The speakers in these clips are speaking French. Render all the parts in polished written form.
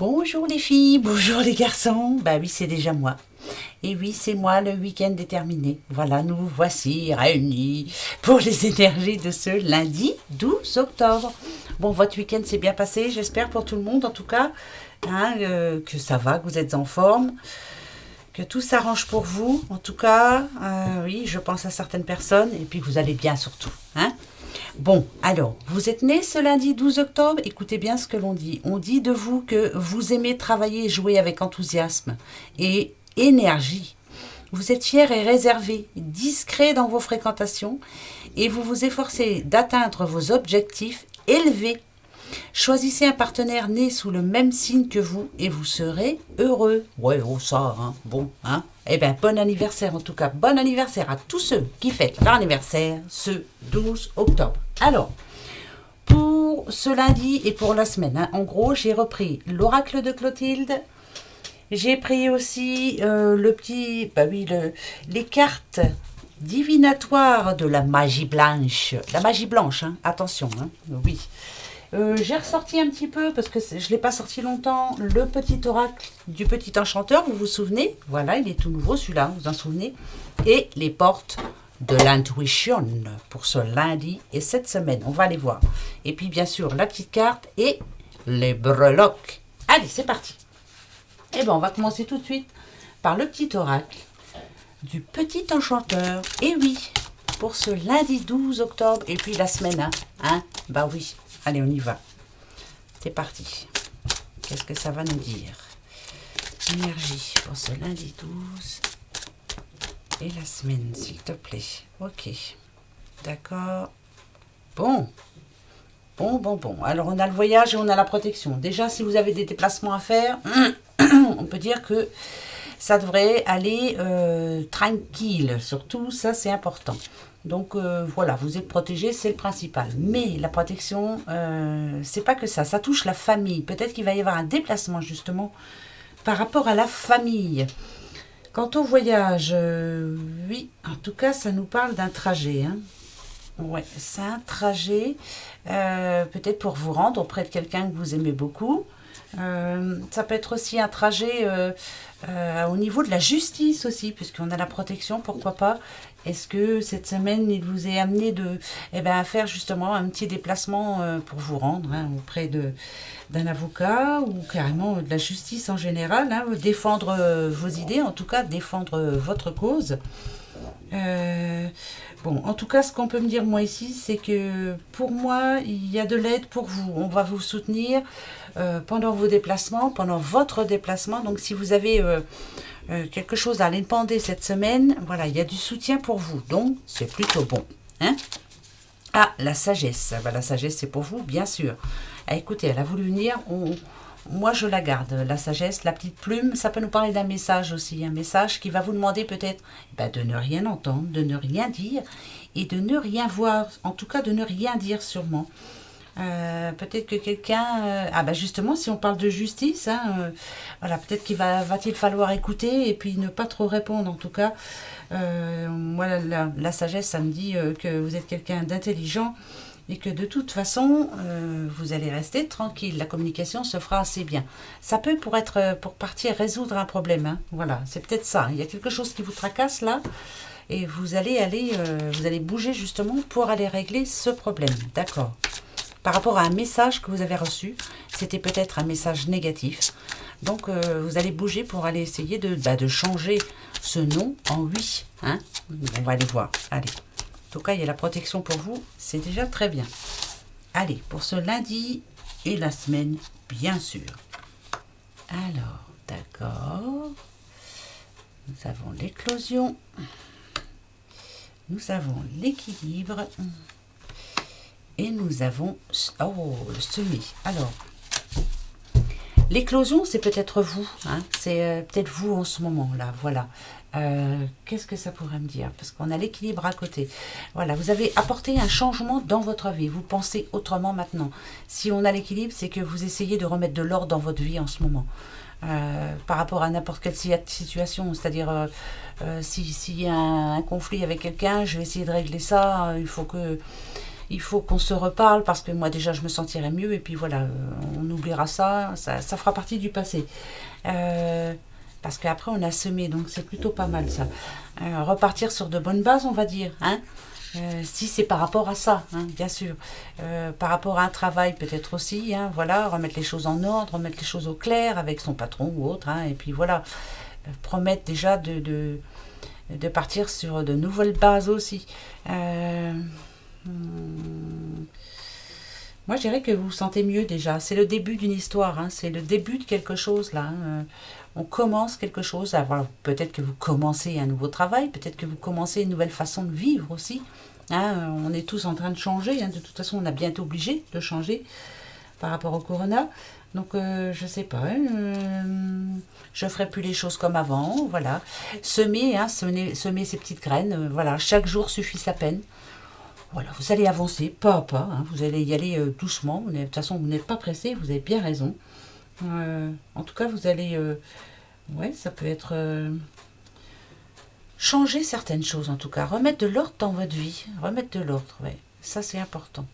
Bonjour les filles, bonjour les garçons. Bah oui, c'est déjà moi. Et oui, c'est moi, le week-end est terminé. Voilà, nous voici réunis pour les énergies de ce lundi 12 octobre. Bon, votre week-end s'est bien passé, j'espère pour tout le monde en tout cas, hein, que ça va, que vous êtes en forme, que tout s'arrange pour vous. En tout cas, oui, je pense à certaines personnes et puis que vous allez bien surtout, hein. Bon, alors, vous êtes né ce lundi 12 octobre, écoutez bien ce que l'on dit. On dit de vous que vous aimez travailler et jouer avec enthousiasme et énergie. Vous êtes fier et réservé, discret dans vos fréquentations et vous vous efforcez d'atteindre vos objectifs élevés. Choisissez un partenaire né sous le même signe que vous et vous serez heureux. Ouais, oh ça, hein, bon, hein. Eh bien, bon anniversaire en tout cas. Bon anniversaire à tous ceux qui fêtent leur anniversaire ce 12 octobre. Alors, pour ce lundi et pour la semaine, hein, en gros, j'ai repris l'oracle de Clotilde. J'ai pris aussi les cartes divinatoires de la magie blanche. La magie blanche, hein, attention, hein, oui. J'ai ressorti un petit peu, parce que je ne l'ai pas sorti longtemps, le petit oracle du petit enchanteur, vous vous souvenez? Voilà, il est tout nouveau celui-là, vous en souvenez? Et les portes de l'intuition pour ce lundi et cette semaine, on va les voir. Et puis bien sûr, la petite carte et les breloques. Allez, c'est parti. Et bien, on va commencer tout de suite par le petit oracle du petit enchanteur. Et oui, pour ce lundi 12 octobre, et puis la semaine, hein, bah oui. Allez, on y va. C'est parti. Qu'est-ce que ça va nous dire? Énergie pour ce lundi 12 et la semaine, s'il te plaît. Ok. D'accord. Bon. Bon. Alors, on a le voyage et on a la protection. Déjà, si vous avez des déplacements à faire, on peut dire que ça devrait aller tranquille. Surtout, ça, c'est important. Donc voilà, vous êtes protégé, c'est le principal. Mais la protection, c'est pas que ça touche la famille. Peut-être qu'il va y avoir un déplacement justement par rapport à la famille. Quant au voyage, oui, en tout cas, ça nous parle d'un trajet. Hein. Ouais, c'est un trajet, peut-être pour vous rendre auprès de quelqu'un que vous aimez beaucoup. Ça peut être aussi un trajet au niveau de la justice aussi, puisqu'on a la protection, pourquoi pas. Est-ce que cette semaine, il vous est amené à faire justement un petit déplacement pour vous rendre auprès d'un avocat ou carrément de la justice en général, hein, défendre vos idées, en tout cas défendre votre cause. Bon, en tout cas, ce qu'on peut me dire moi ici, c'est que pour moi, il y a de l'aide pour vous. On va vous soutenir pendant vos déplacements, pendant votre déplacement. Donc, si vous avez quelque chose à demander cette semaine, voilà, il y a du soutien pour vous. Donc, c'est plutôt bon. Hein? Ah, la sagesse. La sagesse, c'est pour vous, bien sûr. Ah, écoutez, elle a voulu venir. Moi, je la garde, la sagesse, la petite plume. Ça peut nous parler d'un message aussi, un message qui va vous demander peut-être de ne rien entendre, de ne rien dire et de ne rien voir. En tout cas, de ne rien dire sûrement. Peut-être que quelqu'un... justement, si on parle de justice, voilà, peut-être qu'il va-t-il falloir écouter et puis ne pas trop répondre. En tout cas, moi, la sagesse, ça me dit que vous êtes quelqu'un d'intelligent et que de toute façon, vous allez rester tranquille. La communication se fera assez bien. Ça peut pour partir résoudre un problème. Hein. Voilà, c'est peut-être ça. Il y a quelque chose qui vous tracasse là. Et vous allez bouger justement pour aller régler ce problème. D'accord. Par rapport à un message que vous avez reçu, c'était peut-être un message négatif. Donc, vous allez bouger pour aller essayer de changer ce non en oui. Hein. On va aller voir. Allez. En tout cas, il y a la protection pour vous, c'est déjà très bien. Allez, pour ce lundi et la semaine, bien sûr. Alors, d'accord. Nous avons l'éclosion. Nous avons l'équilibre. Et nous avons le semis. Alors, l'éclosion, c'est peut-être vous. Hein, c'est peut-être vous en ce moment-là. Voilà. Qu'est-ce que ça pourrait me dire? Parce qu'on a l'équilibre à côté. Voilà, vous avez apporté un changement dans votre vie. Vous pensez autrement maintenant. Si on a l'équilibre, c'est que vous essayez de remettre de l'ordre dans votre vie en ce moment. Par rapport à n'importe quelle situation. C'est-à-dire, s'il y a un conflit avec quelqu'un, je vais essayer de régler ça. Il il faut qu'on se reparle parce que moi déjà je me sentirais mieux et puis voilà, on oubliera ça fera partie du passé. Parce qu'après on a semé, donc c'est plutôt pas mal ça. Repartir sur de bonnes bases, on va dire, hein. Si c'est par rapport à ça, hein, bien sûr. Par rapport à un travail peut-être aussi, hein, voilà, remettre les choses en ordre, remettre les choses au clair avec son patron ou autre, hein, et puis voilà, promettre déjà de partir sur de nouvelles bases aussi. Moi, je dirais que vous vous sentez mieux déjà. C'est le début d'une histoire, hein, c'est le début de quelque chose là, hein. On commence quelque chose. Alors, peut-être que vous commencez un nouveau travail, peut-être que vous commencez une nouvelle façon de vivre aussi. Hein, on est tous en train de changer. Hein, de toute façon, on a bien été obligé de changer par rapport au corona. Donc, je sais pas. Je ferai plus les choses comme avant. Voilà. Semer, hein, semer ces petites graines. Voilà. Chaque jour suffit sa peine. Voilà, vous allez avancer pas à pas, hein, vous allez y aller doucement. De toute façon, vous n'êtes pas pressé, vous avez bien raison. En tout cas, vous allez... ouais, ça peut être... changer certaines choses, en tout cas. Remettre de l'ordre dans votre vie. Remettre de l'ordre, ouais. Ça, c'est important.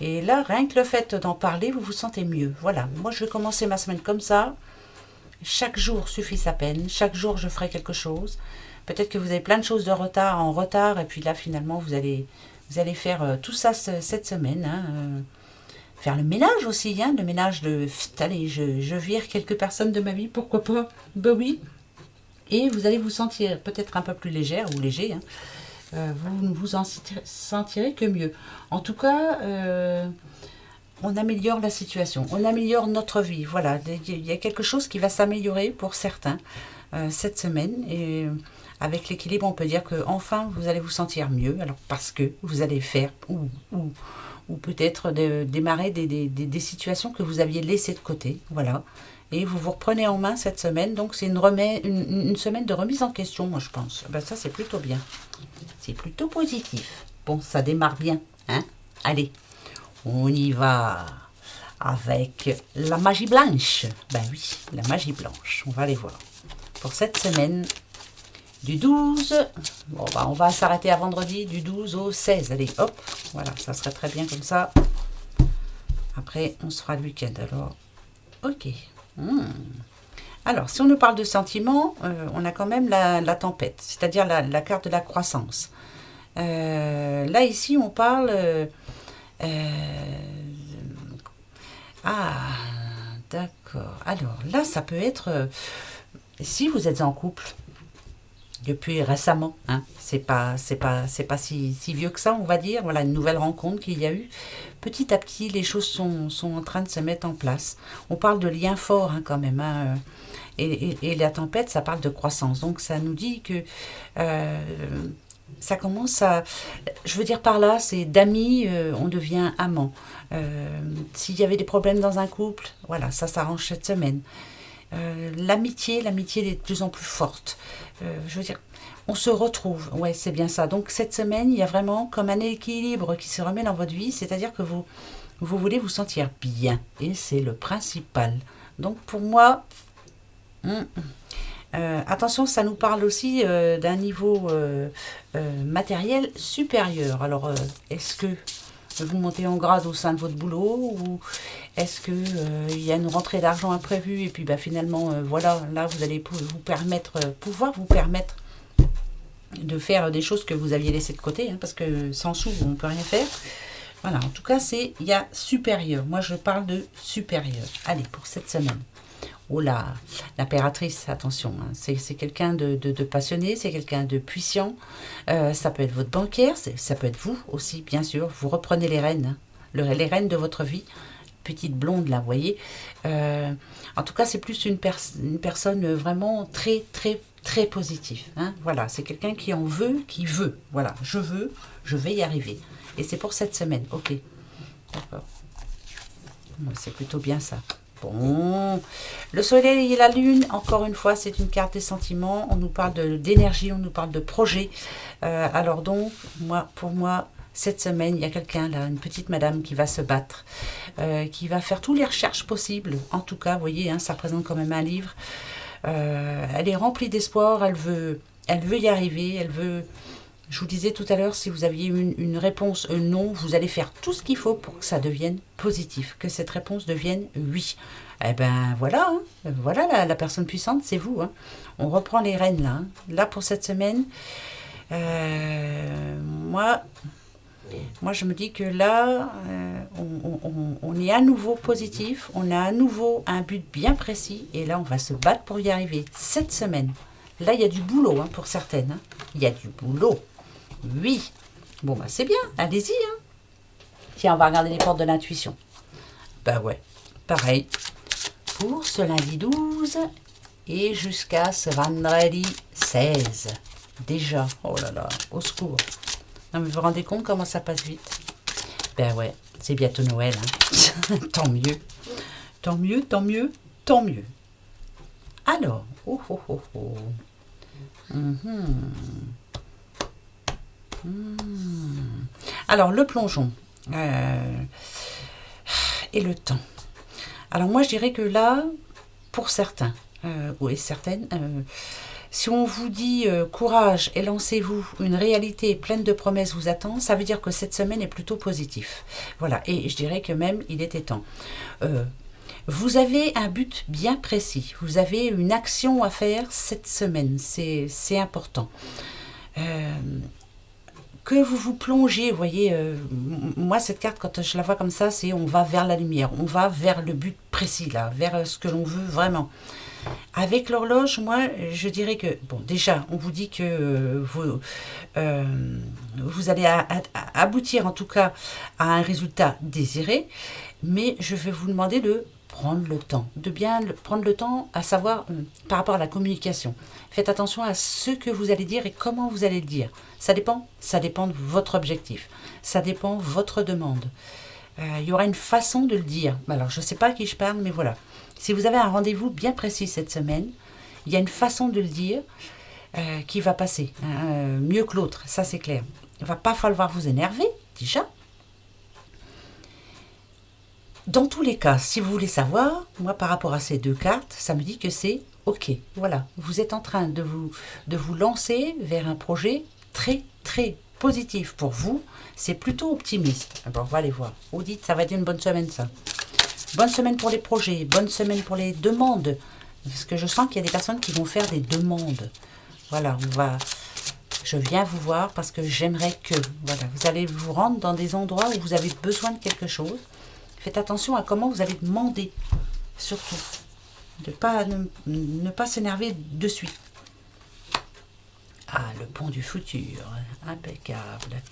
Et là, rien que le fait d'en parler, vous vous sentez mieux. Voilà, moi, je vais commencer ma semaine comme ça. Chaque jour suffit sa peine. Chaque jour, je ferai quelque chose. Peut-être que vous avez plein de choses en retard. Et puis là, finalement, vous allez faire tout ça cette semaine. Hein, faire le ménage aussi. Hein, le ménage de... Allez, je vire quelques personnes de ma vie. Pourquoi pas? Ben oui. Et vous allez vous sentir peut-être un peu plus légère ou léger. Hein. Vous ne vous en sentirez que mieux. En tout cas... on améliore la situation, on améliore notre vie. Voilà, il y a quelque chose qui va s'améliorer pour certains cette semaine. Et avec l'équilibre, on peut dire que enfin vous allez vous sentir mieux. Alors parce que vous allez faire ou peut-être démarrer des situations que vous aviez laissées de côté. Voilà. Et vous vous reprenez en main cette semaine. Donc c'est une semaine de remise en question, moi je pense. Ben, ça c'est plutôt bien. C'est plutôt positif. Bon, ça démarre bien. Hein, allez. On y va avec la magie blanche. Ben oui, la magie blanche. On va aller voir. Pour cette semaine, du 12... Bon, ben on va s'arrêter à vendredi, du 12 au 16. Allez, hop. Voilà, ça serait très bien comme ça. Après, on se fera le week-end. Alors, ok. Alors, si on nous parle de sentiments, on a quand même la tempête. C'est-à-dire la carte de la croissance. Là, ici, on parle... ah, d'accord. Alors là, ça peut être si vous êtes en couple depuis récemment, hein, c'est pas si vieux que ça, on va dire. Voilà, une nouvelle rencontre qu'il y a eu. Petit à petit, les choses sont en train de se mettre en place. On parle de liens forts, hein, quand même. Hein, et la tempête, ça parle de croissance. Donc ça nous dit que ça commence à... Je veux dire par là, c'est d'amis, on devient amant. S'il y avait des problèmes dans un couple, voilà, ça s'arrange cette semaine. L'amitié est de plus en plus forte. Je veux dire, on se retrouve, ouais, c'est bien ça. Donc cette semaine, il y a vraiment comme un équilibre qui se remet dans votre vie, c'est-à-dire que vous voulez vous sentir bien. Et c'est le principal. Donc pour moi... attention, ça nous parle aussi d'un niveau matériel supérieur. Alors, est-ce que vous montez en grade au sein de votre boulot ou est-ce que il y a une rentrée d'argent imprévue et puis bah, finalement, voilà, là, vous allez pouvoir vous permettre de faire des choses que vous aviez laissées de côté, hein, parce que sans sous, on ne peut rien faire. Voilà, en tout cas, il y a supérieur. Moi, je parle de supérieur. Allez, pour cette semaine. Oh là, l'impératrice, attention, hein, c'est quelqu'un de passionné, c'est quelqu'un de puissant. Ça peut être votre banquière, ça peut être vous aussi, bien sûr. Vous reprenez les rênes, hein, les rênes de votre vie. Petite blonde, là, vous voyez. En tout cas, c'est plus une personne vraiment très, très, très positive. Hein, voilà, c'est quelqu'un qui en veut, qui veut. Voilà, je vais y arriver. Et c'est pour cette semaine, ok. D'accord. C'est plutôt bien ça. Bon, le soleil et la lune, encore une fois, c'est une carte des sentiments. On nous parle d'énergie, on nous parle de projet. Alors donc, pour moi, cette semaine, il y a quelqu'un là, une petite madame qui va se battre, qui va faire toutes les recherches possibles. En tout cas, vous voyez, hein, ça représente quand même un livre. Elle est remplie d'espoir, elle veut y arriver, Je vous disais tout à l'heure, si vous aviez une réponse non, vous allez faire tout ce qu'il faut pour que ça devienne positif, que cette réponse devienne oui. Eh ben voilà, hein, voilà la personne puissante, c'est vous. Hein. On reprend les rênes là. Hein. Là pour cette semaine, moi, je me dis que là, on est à nouveau positif, on a à nouveau un but bien précis, et là on va se battre pour y arriver. Cette semaine, là il y a du boulot hein, pour certaines. Hein. Il y a du boulot. Oui. Bon, bah c'est bien, allez-y. Hein. Tiens, on va regarder les portes de l'intuition. Bah ouais, pareil. Pour ce lundi 12 et jusqu'à ce vendredi 16. Déjà, oh là là, au secours. Non mais vous vous rendez compte comment ça passe vite? Ben ouais, c'est bientôt Noël. Hein. Tant mieux. Tant mieux, tant mieux, tant mieux. Alors, oh oh oh oh. Alors, le plongeon et le temps. Alors, moi, je dirais que là, pour certains, ou certaines, si on vous dit courage et lancez-vous, une réalité pleine de promesses vous attend, ça veut dire que cette semaine est plutôt positive. Voilà, et je dirais que même, il était temps. Vous avez un but bien précis, vous avez une action à faire cette semaine, c'est important. Que vous vous plongez, vous voyez, moi cette carte quand je la vois comme ça, c'est on va vers la lumière, on va vers le but précis là, vers ce que l'on veut vraiment. Avec l'horloge, moi je dirais que, bon déjà on vous dit que vous allez aboutir en tout cas à un résultat désiré, mais je vais vous demander de prendre le temps, de bien prendre le temps à savoir par rapport à la communication. Faites attention à ce que vous allez dire et comment vous allez le dire. Ça dépend de votre objectif. Ça dépend de votre demande. Il y aura une façon de le dire. Alors, je ne sais pas à qui je parle, mais voilà. Si vous avez un rendez-vous bien précis cette semaine, il y a une façon de le dire qui va passer. Mieux que l'autre, ça c'est clair. Il ne va pas falloir vous énerver, déjà. Dans tous les cas, si vous voulez savoir, moi par rapport à ces deux cartes, ça me dit que c'est OK. Voilà, vous êtes en train de vous lancer vers un projet très très positif pour vous. C'est plutôt optimiste. Alors on va aller voir. Vous dites, ça va être une bonne semaine ça. Bonne semaine pour les projets, bonne semaine pour les demandes. Parce que je sens qu'il y a des personnes qui vont faire des demandes. Voilà, je viens vous voir parce que j'aimerais que... Voilà, vous allez vous rendre dans des endroits où vous avez besoin de quelque chose. Faites attention à comment vous allez demander, surtout. Ne pas s'énerver de suite. Ah, le pont du futur, impeccable.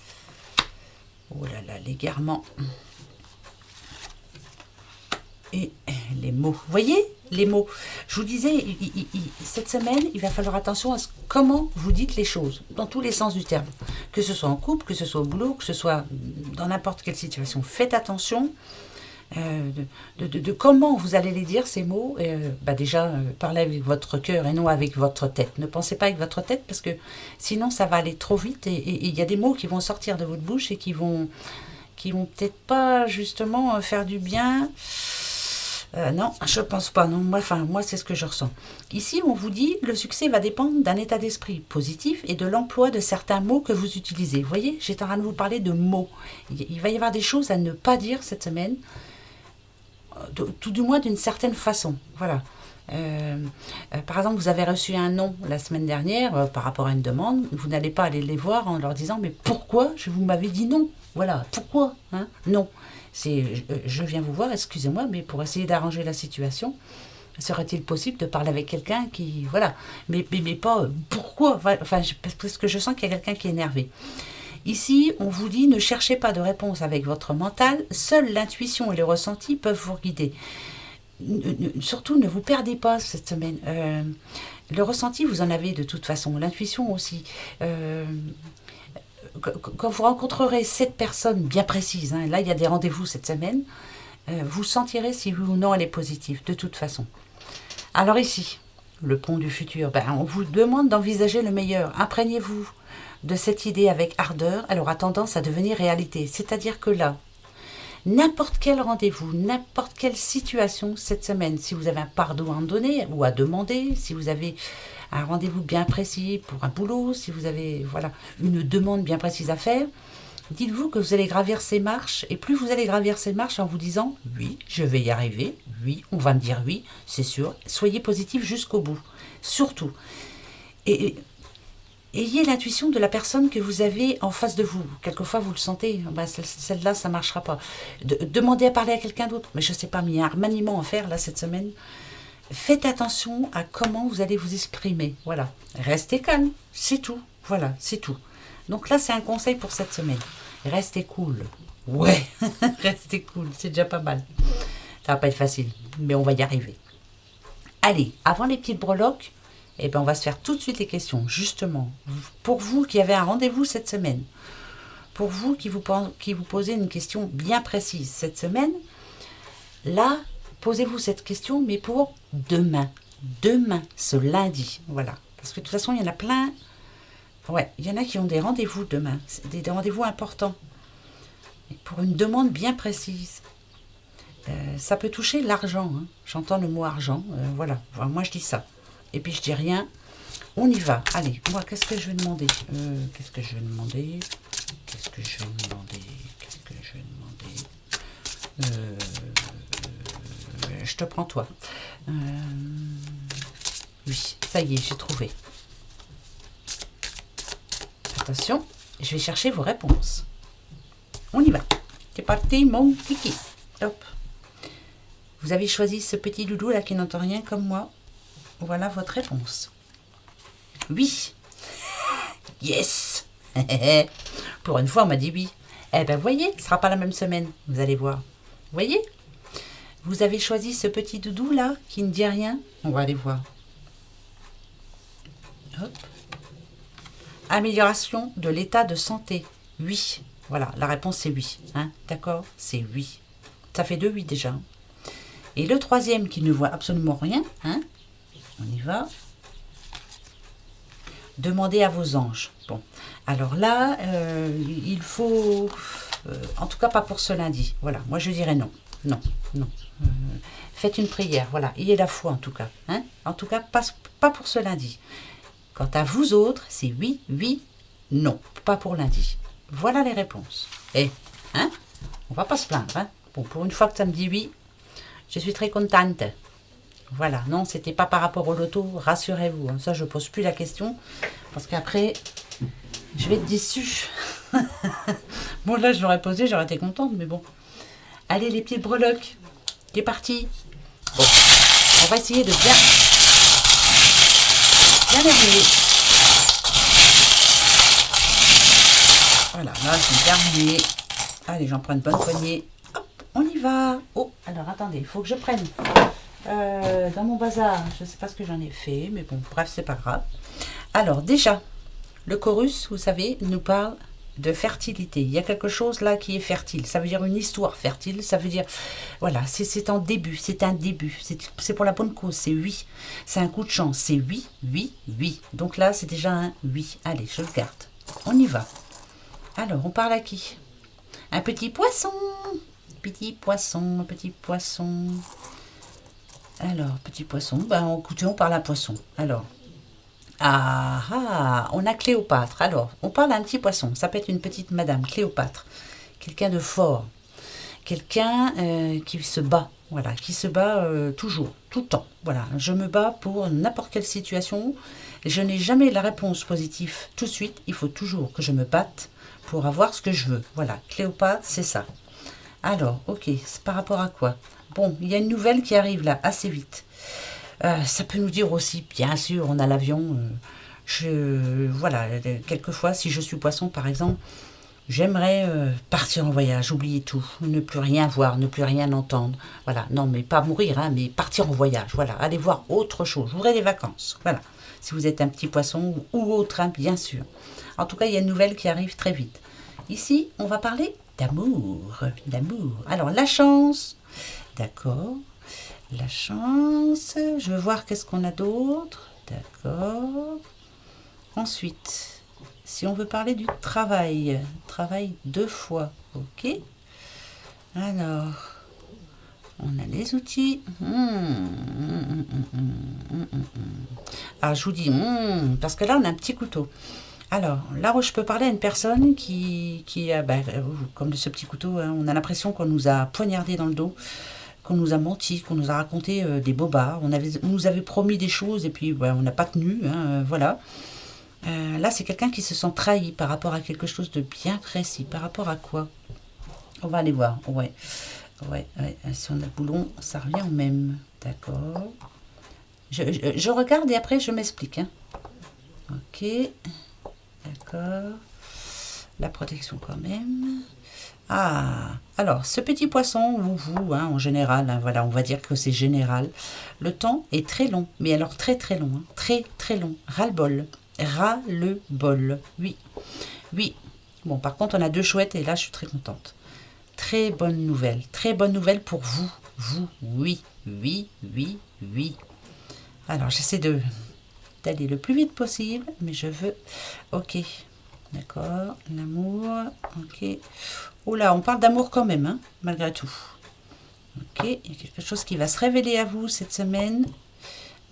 Oh là là, l'égarement. Et les mots. Vous voyez, les mots. Je vous disais, cette semaine, il va falloir attention à comment vous dites les choses, dans tous les sens du terme. Que ce soit en couple, que ce soit au boulot, que ce soit dans n'importe quelle situation. Faites attention de comment vous allez les dire, ces mots. Déjà, parlez avec votre cœur et non avec votre tête. Ne pensez pas avec votre tête parce que sinon, ça va aller trop vite et il y a des mots qui vont sortir de votre bouche et qui vont peut-être pas justement faire du bien. Non, je pense pas. Non, moi, c'est ce que je ressens. Ici, on vous dit, le succès va dépendre d'un état d'esprit positif et de l'emploi de certains mots que vous utilisez. Vous voyez, j'étais en train de vous parler de mots. Il va y avoir des choses à ne pas dire cette semaine, tout du moins d'une certaine façon. Voilà. Par exemple, vous avez reçu un non la semaine dernière par rapport à une demande. Vous n'allez pas aller les voir en leur disant « Mais pourquoi vous m'avez dit non ?» Voilà, pourquoi hein? Non. Je viens vous voir, excusez-moi, mais pour essayer d'arranger la situation, serait-il possible de parler avec quelqu'un qui... Voilà, mais pas pourquoi parce que je sens qu'il y a quelqu'un qui est énervé. Ici, on vous dit, ne cherchez pas de réponse avec votre mental, seule l'intuition et le ressenti peuvent vous guider. Surtout, ne vous perdez pas cette semaine. Le ressenti, vous en avez de toute façon, l'intuition aussi. Quand vous rencontrerez cette personne bien précise, hein, là il y a des rendez-vous cette semaine, vous sentirez si oui ou non elle est positive, de toute façon. Alors ici, le pont du futur, on vous demande d'envisager le meilleur. Imprégnez-vous de cette idée avec ardeur, elle aura tendance à devenir réalité. C'est-à-dire que là, n'importe quel rendez-vous, n'importe quelle situation cette semaine. Si vous avez un pardon à donner ou à demander, si vous avez un rendez-vous bien précis pour un boulot, si vous avez voilà, une demande bien précise à faire, dites-vous que vous allez gravir ces marches, et plus vous allez gravir ces marches en vous disant « oui, je vais y arriver, oui, on va me dire oui, c'est sûr », soyez positif jusqu'au bout, surtout. Et ayez l'intuition de la personne que vous avez en face de vous. Quelquefois, vous le sentez, bah, celle-là, ça ne marchera pas. Demandez à parler à quelqu'un d'autre, mais je ne sais pas, mais il y a un remaniement à faire là cette semaine. Faites attention à comment vous allez vous exprimer, voilà. Restez calme, c'est tout, voilà, c'est tout. Donc là, c'est un conseil pour cette semaine. Restez cool. Ouais, restez cool, c'est déjà pas mal. Ça va pas être facile, mais on va y arriver. Allez, avant les petites breloques, eh ben on va se faire tout de suite les questions. Justement, pour vous qui avez un rendez-vous cette semaine, pour vous qui vous posez une question bien précise cette semaine, là, posez-vous cette question, mais pour demain. Demain, ce lundi. Voilà. Parce que de toute façon, il y en a plein. Ouais, il y en a qui ont des rendez-vous demain. C'est des rendez-vous importants. Et pour une demande bien précise. Ça peut toucher l'argent. Hein. J'entends le mot argent. Voilà. Enfin, moi, je dis ça. Et puis, je dis rien. On y va. Allez, moi, qu'est-ce que je vais demander Qu'est-ce que je vais demander Qu'est-ce que je vais demander Qu'est-ce que je vais demander Je te prends toi. Oui, ça y est, j'ai trouvé. Attention, je vais chercher vos réponses. On y va. C'est parti, mon kiki. Hop. Vous avez choisi ce petit doudou là qui n'entend rien comme moi. Voilà votre réponse. Oui. Yes. Pour une fois, on m'a dit oui. Eh ben, voyez, ce ne sera pas la même semaine. Vous allez voir. Voyez ? Vous avez choisi ce petit doudou là qui ne dit rien. On va aller voir. Hop. Amélioration de l'état de santé. Oui. Voilà, la réponse c'est oui. Hein, d'accord ? C'est oui. Ça fait 2 oui déjà. Et le troisième qui ne voit absolument rien. Hein, on y va. Demandez à vos anges. Bon. Alors là, il faut... en tout cas, pas pour ce lundi. Voilà, moi je dirais non. Non, non. Faites une prière, voilà. Ayez la foi en tout cas. Hein, en tout cas, pas pour ce lundi. Quant à vous autres, c'est oui, oui, non. Pas pour lundi. Voilà les réponses. Et, hein, on va pas se plaindre. Hein. Bon, pour une fois que ça me dit oui, je suis très contente. Voilà, non, c'était pas par rapport au loto, rassurez-vous. Hein. Ça, je pose plus la question, parce qu'après, je vais être déçue. Bon, là, je l'aurais posé, j'aurais été contente, mais bon. Allez, les petites breloques, c'est parti. Bon, on va essayer de bien les rouler. Voilà, là, c'est bien roulé. Allez, j'en prends une bonne poignée. Hop, on y va. Oh, alors, attendez, il faut que je prenne... dans mon bazar, je ne sais pas ce que j'en ai fait, mais bon, bref, c'est pas grave. Alors, déjà, le chorus, vous savez, nous parle de fertilité. Il y a quelque chose là qui est fertile. Ça veut dire une histoire fertile. Ça veut dire, voilà, c'est en début, c'est un début. C'est pour la bonne cause, c'est oui. C'est un coup de chance, c'est oui, oui, oui. Donc là, c'est déjà un oui. Allez, je le garde. On y va. Alors, on parle à qui? Un petit poisson. Petit poisson, petit poisson. Alors, petit poisson, ben écoutez, on parle à poisson. Alors, on a Cléopâtre. Alors, on parle à un petit poisson. Ça peut être une petite madame, Cléopâtre. Quelqu'un de fort. Quelqu'un qui se bat. Voilà, qui se bat toujours, tout le temps. Voilà, je me bats pour n'importe quelle situation. Je n'ai jamais la réponse positive tout de suite. Il faut toujours que je me batte pour avoir ce que je veux. Voilà, Cléopâtre, c'est ça. Alors, ok, c'est par rapport à quoi? Bon, il y a une nouvelle qui arrive là, assez vite. Ça peut nous dire aussi, bien sûr, on a l'avion. Voilà, quelquefois, si je suis poisson, par exemple, j'aimerais partir en voyage, oublier tout, ne plus rien voir, ne plus rien entendre. Voilà, non, mais pas mourir, hein, mais partir en voyage. Voilà, aller voir autre chose. Je voudrais des vacances. Voilà, si vous êtes un petit poisson ou autre, hein, bien sûr. En tout cas, il y a une nouvelle qui arrive très vite. Ici, on va parler d'amour. D'amour. Alors, la chance. D'accord. La chance. Je veux voir qu'est-ce qu'on a d'autre. D'accord. Ensuite, si on veut parler du travail. Travail 2 fois. Ok. Alors, on a les outils. Ah, je vous dis, parce que là, on a un petit couteau. Alors, là où je peux parler à une personne qui a, comme de ce petit couteau, hein, on a l'impression qu'on nous a poignardé dans le dos, qu'on nous a menti, qu'on nous a raconté des bobards. On nous avait promis des choses et puis on n'a pas tenu, hein, voilà. Là, c'est quelqu'un qui se sent trahi par rapport à quelque chose de bien précis. Par rapport à quoi? On va aller voir, ouais. Ouais, si on a le boulon, ça revient au même. D'accord. Je regarde et après je m'explique, hein. Ok. D'accord. La protection quand même. Ah, alors, ce petit poisson, ou vous, hein, en général, hein, voilà, on va dire que c'est général. Le temps est très long, mais alors très très long, hein, très très long. Ras-le-bol. Ras-le-bol. Oui, oui. Bon, par contre, on a deux chouettes et là, je suis très contente. Très bonne nouvelle. Très bonne nouvelle pour vous. Vous, oui, oui, oui, oui. Alors, j'essaie d'aller le plus vite possible, mais je veux... Ok, d'accord, l'amour, ok. Oula, on parle d'amour quand même, hein, malgré tout. Ok, il y a quelque chose qui va se révéler à vous cette semaine.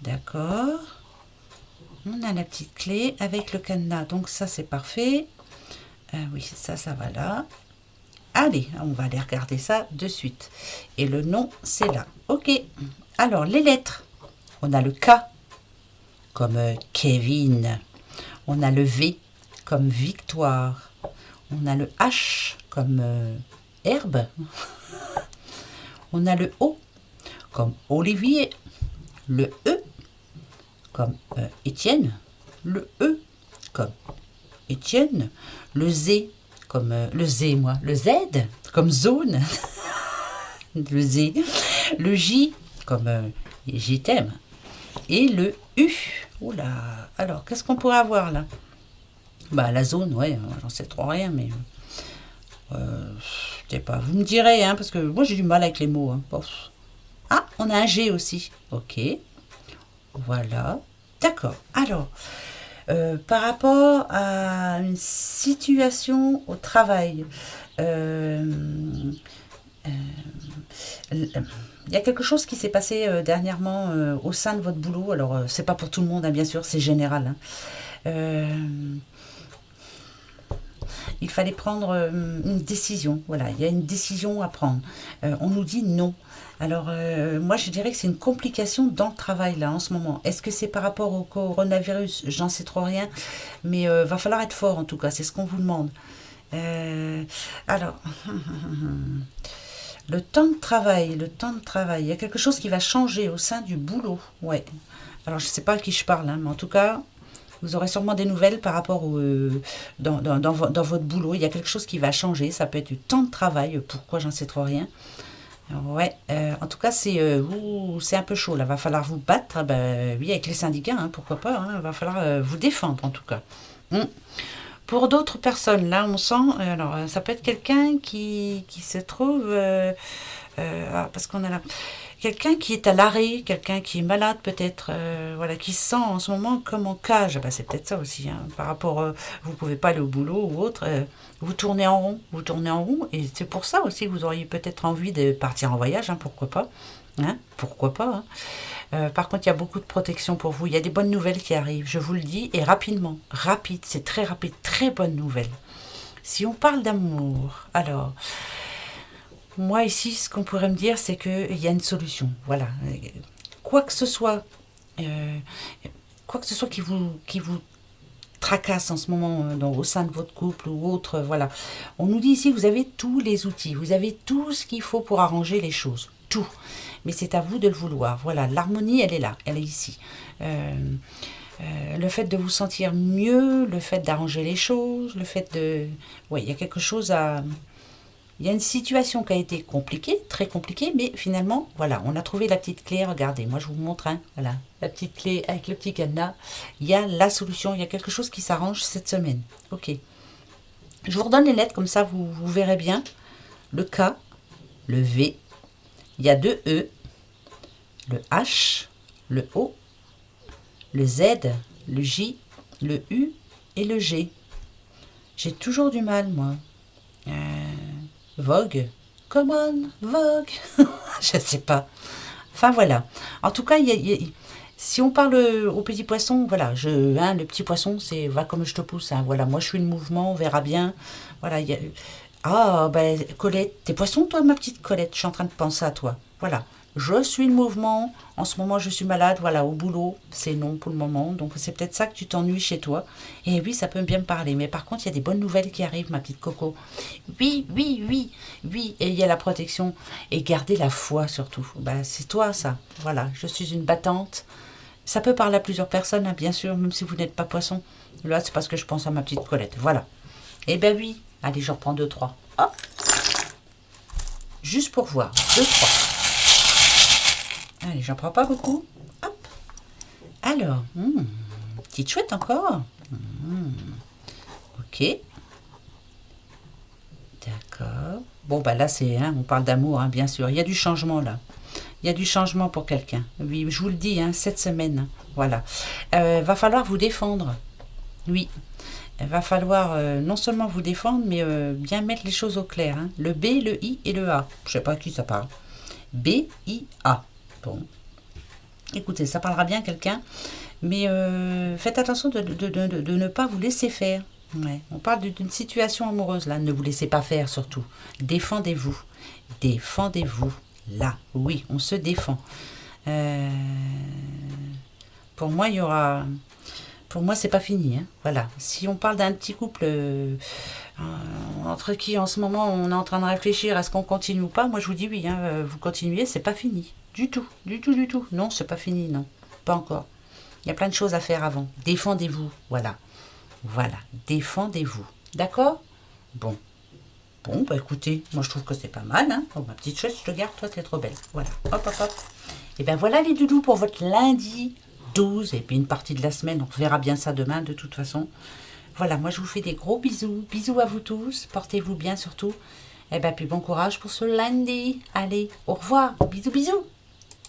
D'accord. On a la petite clé avec le cadenas, donc ça c'est parfait. Oui, ça va là. Allez, on va aller regarder ça de suite. Et le nom, c'est là. Ok, alors les lettres. On a le K comme Kevin. On a le V comme victoire. On a le H comme herbe. On a le O comme Olivier. Le E comme Étienne. Le E comme Étienne. Le Z comme le Z comme zone. Le Z. Le J comme j'y t'aime. Et le U. Oula. Alors, qu'est-ce qu'on pourrait avoir là? Bah, la zone, ouais, j'en sais trop rien, mais... je sais pas, vous me direz, hein, parce que moi j'ai du mal avec les mots. Hein. Bon. Ah, on a un G aussi. Ok. Voilà. D'accord. Alors, par rapport à une situation au travail, il y a quelque chose qui s'est passé dernièrement au sein de votre boulot. Alors, c'est pas pour tout le monde, hein, bien sûr, c'est général. Hein. Il fallait prendre une décision. Voilà, il y a une décision à prendre. On nous dit non. Alors, moi, je dirais que c'est une complication dans le travail, là, en ce moment. Est-ce que c'est par rapport au coronavirus? J'en sais trop rien. Mais va falloir être fort, en tout cas. C'est ce qu'on vous demande. Alors, le temps de travail, le temps de travail. Il y a quelque chose qui va changer au sein du boulot. Ouais. Alors, je ne sais pas à qui je parle, hein, mais en tout cas, vous aurez sûrement des nouvelles par rapport dans votre boulot. Il y a quelque chose qui va changer. Ça peut être du temps de travail. Pourquoi? J'en sais trop rien. Ouais, en tout cas, c'est un peu chaud. Là, va falloir vous battre. Oui, avec les syndicats, hein, pourquoi pas. Hein, va falloir vous défendre, en tout cas. Mm. Pour d'autres personnes, là, on sent... alors, ça peut être quelqu'un qui se trouve... parce qu'on a là... Quelqu'un qui est à l'arrêt, quelqu'un qui est malade peut-être, voilà, qui se sent en ce moment comme en cage. C'est peut-être ça aussi, hein, par rapport, vous pouvez pas aller au boulot ou autre, vous tournez en rond, et c'est pour ça aussi que vous auriez peut-être envie de partir en voyage, hein, pourquoi pas, hein, pourquoi pas. Hein. Par contre, il y a beaucoup de protection pour vous, il y a des bonnes nouvelles qui arrivent, je vous le dis, et rapidement, rapide, c'est très rapide, très bonne nouvelle. Si on parle d'amour, alors... Moi, ici, ce qu'on pourrait me dire, c'est qu'il y a une solution. Voilà. Quoi que ce soit, euh, quoi que ce soit qui vous tracasse en ce moment au sein de votre couple ou autre, voilà. On nous dit ici, vous avez tous les outils, vous avez tout ce qu'il faut pour arranger les choses. Tout. Mais c'est à vous de le vouloir. Voilà, l'harmonie, elle est là, elle est ici. Le fait de vous sentir mieux, le fait d'arranger les choses, le fait de... Oui, il y a quelque chose à... Il y a une situation qui a été compliquée, très compliquée, mais finalement, voilà, on a trouvé la petite clé. Regardez, moi je vous montre, hein, voilà, la petite clé avec le petit cadenas. Il y a la solution, il y a quelque chose qui s'arrange cette semaine. Ok. Je vous redonne les lettres, comme ça vous verrez bien. Le K, le V, il y a deux E, le H, le O, le Z, le J, le U et le G. J'ai toujours du mal, moi. Vogue, Come on, Vogue. Je sais pas. Enfin, voilà. En tout cas, si on parle au petit poisson, voilà, le petit poisson, c'est va comme je te pousse. Hein, voilà, moi, je suis le mouvement, on verra bien. Voilà, ah, ben, Colette, t'es poisson, toi, ma petite Colette? Je suis en train de penser à toi. Voilà. Je suis le mouvement. En ce moment, je suis malade. Voilà, au boulot, c'est non pour le moment. Donc, c'est peut-être ça que tu t'ennuies chez toi. Et oui, ça peut bien me parler. Mais par contre, il y a des bonnes nouvelles qui arrivent, ma petite Coco. Oui, oui, oui, oui. Et il y a la protection. Et garder la foi, surtout. Ben, c'est toi, ça. Voilà, je suis une battante. Ça peut parler à plusieurs personnes, hein, bien sûr, même si vous n'êtes pas poisson. Là, c'est parce que je pense à ma petite Colette. Voilà. Eh ben oui. Allez, j'en prends 2, 3. Hop. Juste pour voir. 2, 3. Allez, j'en prends pas beaucoup. Hop. Alors, petite chouette encore. Ok. D'accord. Bon, bah là, on parle d'amour, hein, bien sûr. Il y a du changement, là. Il y a du changement pour quelqu'un. Oui, je vous le dis, hein, cette semaine. Voilà. Va falloir vous défendre. Oui. Il va falloir non seulement vous défendre, mais bien mettre les choses au clair. Hein. Le B, le I et le A. Je sais pas à qui ça parle. B, I, A. Bon. Écoutez, ça parlera bien à quelqu'un, mais faites attention de ne pas vous laisser faire. Ouais. On parle d'une situation amoureuse, là. Ne vous laissez pas faire, surtout. Défendez-vous. Défendez-vous. Là, oui, on se défend. Pour moi, il y aura... Pour moi, c'est pas fini. Hein. Voilà. Si on parle d'un petit couple entre qui, en ce moment, on est en train de réfléchir à ce qu'on continue ou pas, moi, je vous dis oui. Hein, vous continuez, c'est pas fini. Du tout. Du tout, du tout. Non, c'est pas fini, non. Pas encore. Il y a plein de choses à faire avant. Défendez-vous. Voilà. Voilà. Défendez-vous. D'accord? Bon. Bon, bah écoutez, moi, je trouve que c'est pas mal. Hein. Oh, ma petite chose, je te garde. Toi, t'es trop belle. Voilà. Hop, hop, hop. Et bien, voilà les doudous pour votre lundi 12 et puis une partie de la semaine. On verra bien ça demain de toute façon. Voilà, moi je vous fais des gros bisous. Bisous à vous tous. Portez-vous bien surtout. Et bien puis bon courage pour ce lundi. Allez, au revoir. Bisous, bisous.